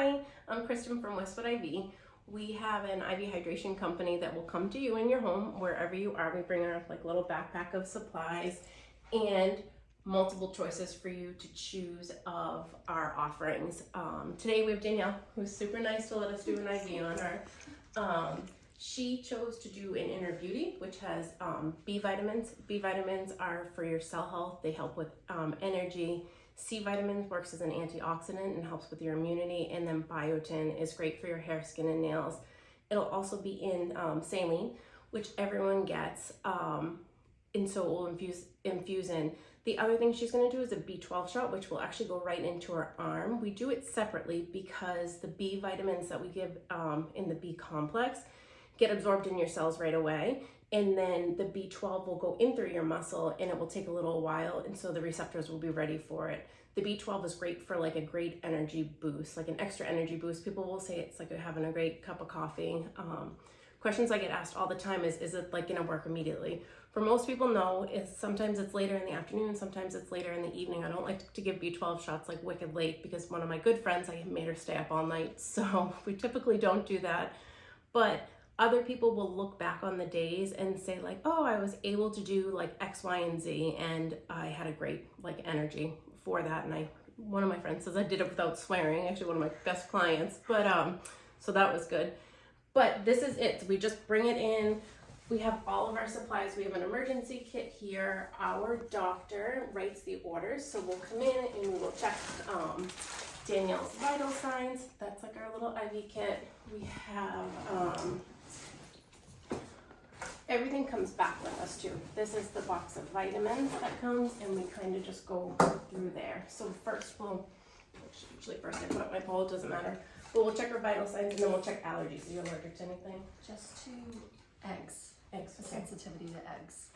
Hi, I'm Kristen from Westwood IV. We have an IV hydration company that will come to you in your home, wherever you are. We bring our little backpack of supplies and multiple choices for you to choose of our offerings. Today we have Danielle, who's super nice to let us do an IV on her. She chose to do an Inner Beauty, which has B vitamins. B vitamins are for your cell health. They help with energy. C vitamins works as an antioxidant and helps with your immunity. And then biotin is great for your hair, skin, and nails. It'll also be in saline, which everyone gets. And so it will infuse in. The other thing she's going to do is a B12 shot, which will actually go right into her arm. We do it separately because the B vitamins that we give in the B complex get absorbed in your cells right away. And then the B12 will go in through your muscle and it will take a little while. And so the receptors will be ready for it. The B12 is great for a great energy boost, like an extra energy boost. People will say it's like having a great cup of coffee. Questions I get asked all the time is it gonna work immediately? For most people, no. Sometimes it's later in the afternoon, sometimes it's later in the evening. I don't like to give B12 shots wicked late because one of my good friends, I made her stay up all night. So we typically don't do that. But other people will look back on the days and say oh, I was able to do X, Y, and Z, and I had a great energy for that. And one of my friends says I did it without swearing, actually one of my best clients, but so that was good. But this is it. We just bring it in. We have all of our supplies. We have an emergency kit here. Our doctor writes the orders, so we'll come in and we will check Danielle's vital signs. That's our little IV kit. We have everything comes back with us too. This is the box of vitamins that comes, and we kind of just go through there. So first usually first I put up my poll, it doesn't matter. But we'll check our vital signs and then we'll check allergies. Are you allergic to anything? Just to eggs. Eggs, okay. Sensitivity to eggs.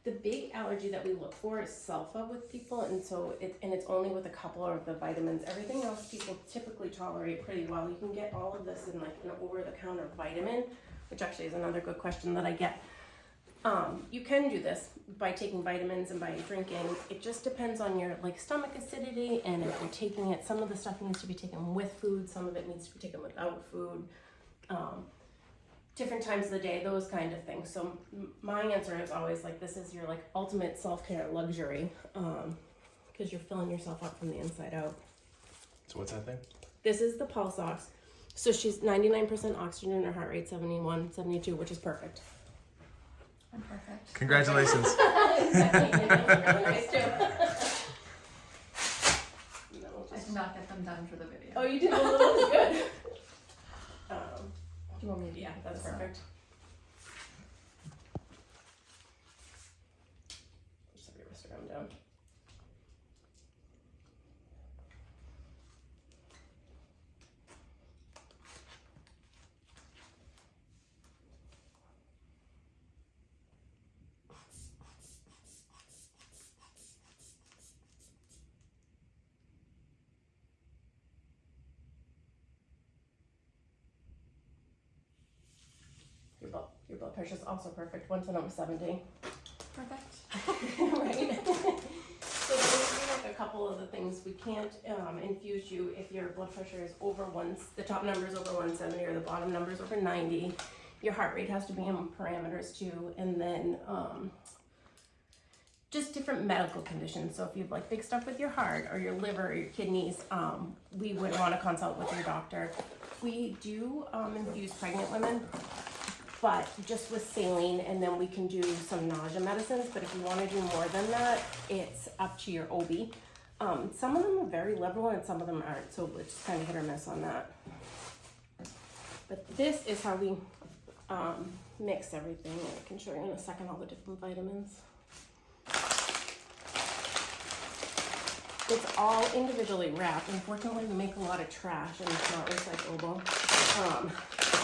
The big allergy that we look for is sulfa with people, and so it's only with a couple of the vitamins. Everything else people typically tolerate pretty well. You can get all of this in an over-the-counter vitamin, which actually is another good question that I get. You can do this by taking vitamins and by drinking. It just depends on your stomach acidity, and if you're taking it, some of the stuff needs to be taken with food, some of it needs to be taken without food. Different times of the day, those kind of things. So my answer is always this is your ultimate self-care luxury, because you're filling yourself up from the inside out. So what's that thing? This is the pulse ox. So she's 99% oxygen and her heart rate 71, 72, which is perfect. I'm perfect. Congratulations. Exactly. Really nice too. I did not get them done for the video. Oh, you did? Well, that was good. Do you want me to? Yeah, that's perfect. Just have your wrist around down. Your blood pressure is also perfect. 110 over 70. Perfect. Right? So those are a couple of the things. We can't infuse you if your blood pressure is over the top number is over 170 or the bottom number is over 90. Your heart rate has to be in parameters too, and then just different medical conditions. So if you have big stuff with your heart or your liver or your kidneys, we would want to consult with your doctor. We do infuse pregnant women, but just with saline, and then we can do some nausea medicines. But if you want to do more than that, it's up to your OB. Some of them are very liberal and some of them aren't, so it's kind of hit or miss on that. But this is how we mix everything. I can show you in a second all the different vitamins. It's all individually wrapped. Unfortunately, we make a lot of trash and it's not recyclable.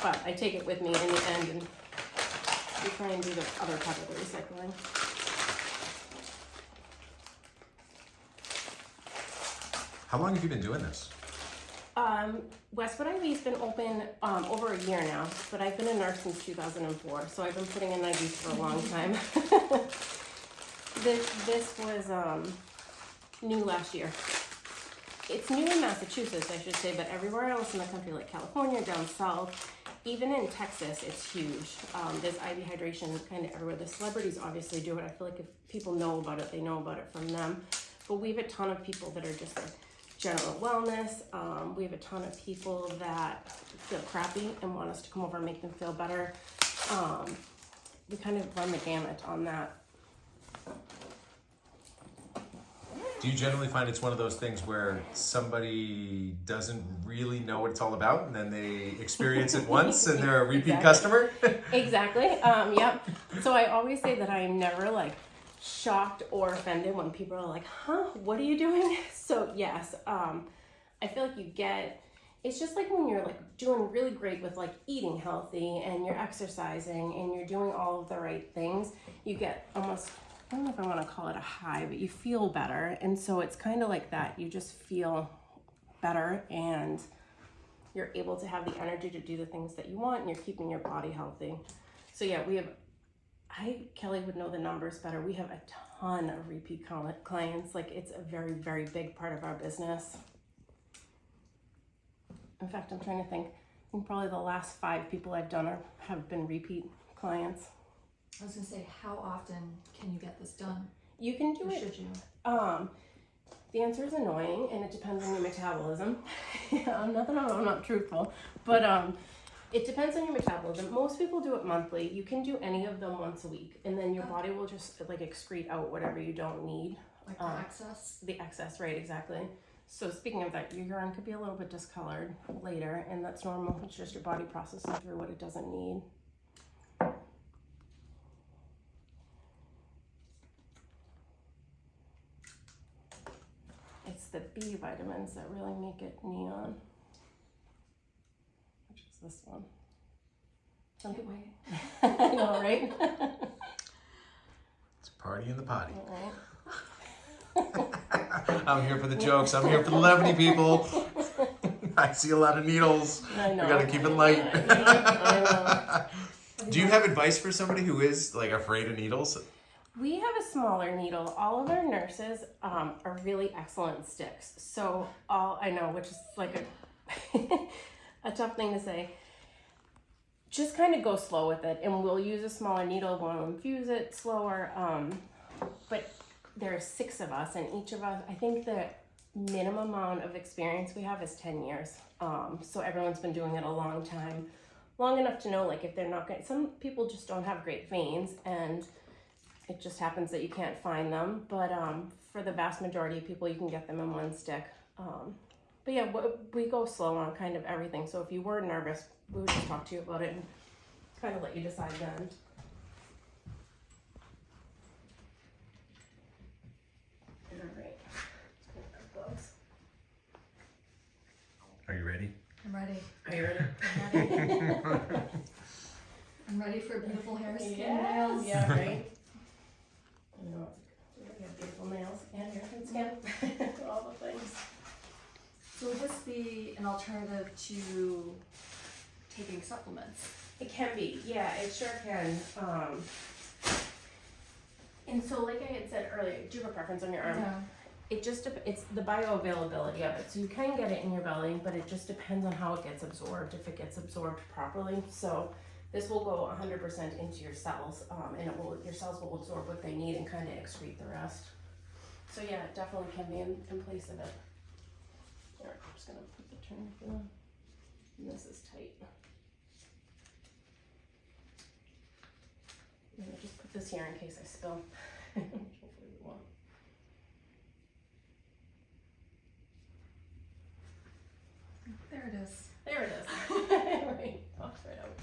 But I take it with me in the end and we try and do the other part of the recycling. How long have you been doing this? Westwood IV's been open over a year now, but I've been a nurse since 2004, so I've been putting in IVs for a long time. This was new last year. it's new in Massachusetts, I should say, but everywhere else in the country, like California, down south, even in Texas, it's huge. There's IV hydration kind of everywhere. The celebrities obviously do it. I feel like if people know about it, they know about it from them. But we have a ton of people that are just like general wellness. We have a ton of people that feel crappy and want us to come over and make them feel better. We kind of run the gamut on that. Do you generally find it's one of those things where somebody doesn't really know what it's all about and then they experience it once and they're a repeat customer? Exactly. Yep. So I always say that I am never like shocked or offended when people are like, huh, what are you doing? So yes, I feel like it's just like when you're like doing really great with like eating healthy and you're exercising and you're doing all of the right things, you get almost, I don't know if I want to call it a high, but you feel better. And so it's kind of like that. You just feel better and you're able to have the energy to do the things that you want and you're keeping your body healthy. So yeah, Kelly would know the numbers better. We have a ton of repeat clients. Like it's a very, very big part of our business. In fact, I'm trying to think. I think probably the last 5 people I've done have been repeat clients. I was gonna say, how often can you get this done? You can do Or it. should you? The answer is annoying, and it depends on your metabolism. Not that I'm not truthful, but it depends on your metabolism. Most people do it monthly. You can do any of them once a week, and then your body will just like excrete out whatever you don't need. Like the excess? The excess, right, exactly. So speaking of that, your urine could be a little bit discolored later, and that's normal. It's just your body processing through what it doesn't need. It's the B vitamins that really make it neon, which is this one. Can't wait. I know, right? It's a party in the potty. All right. I'm here for the jokes. I'm here for the levity, people. I see a lot of needles. I know. We gotta keep it light. I know. Do you have advice for somebody who is like afraid of needles? We have a smaller needle. All of our nurses are really excellent sticks. So I know, which is like a tough thing to say. Just kind of go slow with it, and we'll use a smaller needle. We'll infuse it slower. But there are 6 of us, and each of us, I think the minimum amount of experience we have is 10 years. So everyone's been doing it a long time, long enough to know like if they're not going. Some people just don't have great veins, and it just happens that you can't find them. But for the vast majority of people, you can get them in one stick. But yeah, we go slow on kind of everything. So if you were nervous, we would just talk to you about it and kind of let you decide then. All right. Are you ready? I'm ready. Are you ready? I'm ready. I'm ready for beautiful hair, skin, nails. Yeah, right. I know, we have beautiful nails and hair and skin. All the things. So would this be an alternative to taking supplements? It can be, yeah, it sure can. And so like I had said earlier, do you have a preference on your arm? No. It's the bioavailability of it. So you can get it in your belly, but it just depends on how it gets absorbed, if it gets absorbed properly. So this will go 100% into your cells, and your cells will absorb what they need and kind of excrete the rest. So yeah, it definitely can be in place of it. All right, I'm just gonna put the tourniquet on. And this is tight. I'm gonna just put this here in case I spill. Hopefully we won't. There it is. There it is. Right, pops right out.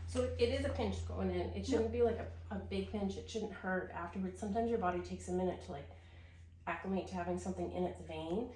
So it is a pinch going in. It shouldn't be like a big pinch. It shouldn't hurt afterwards. Sometimes your body takes a minute to like acclimate to having something in its vein,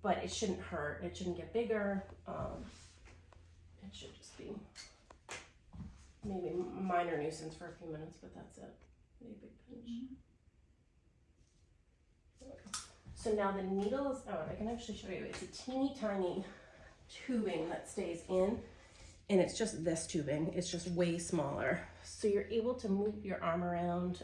but it shouldn't hurt. It shouldn't get bigger. It should just be maybe a minor nuisance for a few minutes, but that's it. Maybe a big pinch. So now the needle is out. I can actually show you. It's a teeny tiny tubing that stays in, and it's just this tubing. It's just way smaller. So you're able to move your arm around